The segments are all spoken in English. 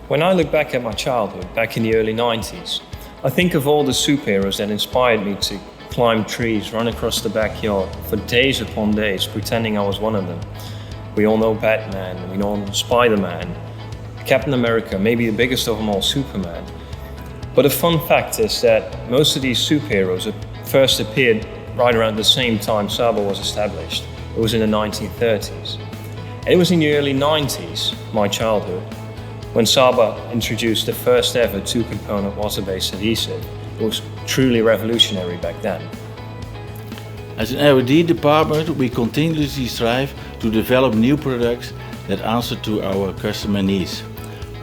When I look back at my childhood, back in the early 90s, I think of all the superheroes that inspired me to climb trees, run across the backyard for days upon days, pretending I was one of them. We all know Batman, we know Spider-Man, Captain America, maybe the biggest of them all, Superman. But a fun fact is that most of these superheroes first appeared right around the same time SABA was established. It was in the 1930s. And it was in the early 90s, my childhood, when SABA introduced the first ever two-component water-based adhesive. It was truly revolutionary back then. As an R&D department, we continuously strive to develop new products that answer to our customer needs.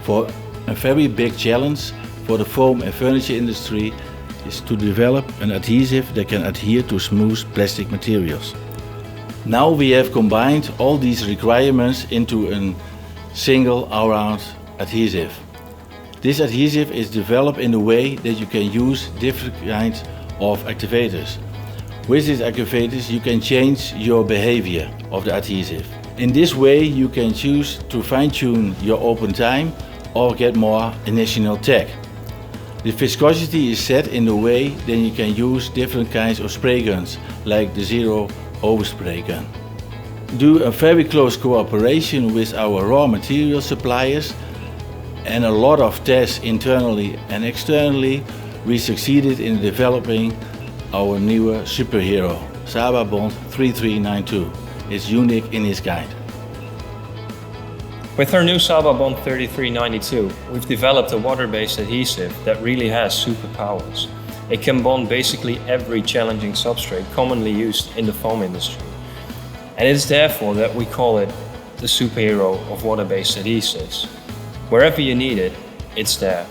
For a very big challenge for the foam and furniture industry is to develop an adhesive that can adhere to smooth plastic materials. Now we have combined all these requirements into a single all-round adhesive. This adhesive is developed in a way that you can use different kinds of activators. With these activators you can change your behavior of the adhesive. In this way you can choose to fine-tune your open time or get more additional tech. The viscosity is set in a way that you can use different kinds of spray guns, like the zero overspray gun. Do a very close cooperation with our raw material suppliers and a lot of tests internally and externally, we succeeded in developing our newer superhero, Sababond 3392. It's unique in its kind. With our new Sababond 3392, we've developed a water-based adhesive that really has superpowers. It can bond basically every challenging substrate commonly used in the foam industry. And it is therefore that we call it the superhero of water-based adhesives. Wherever you need it, it's there.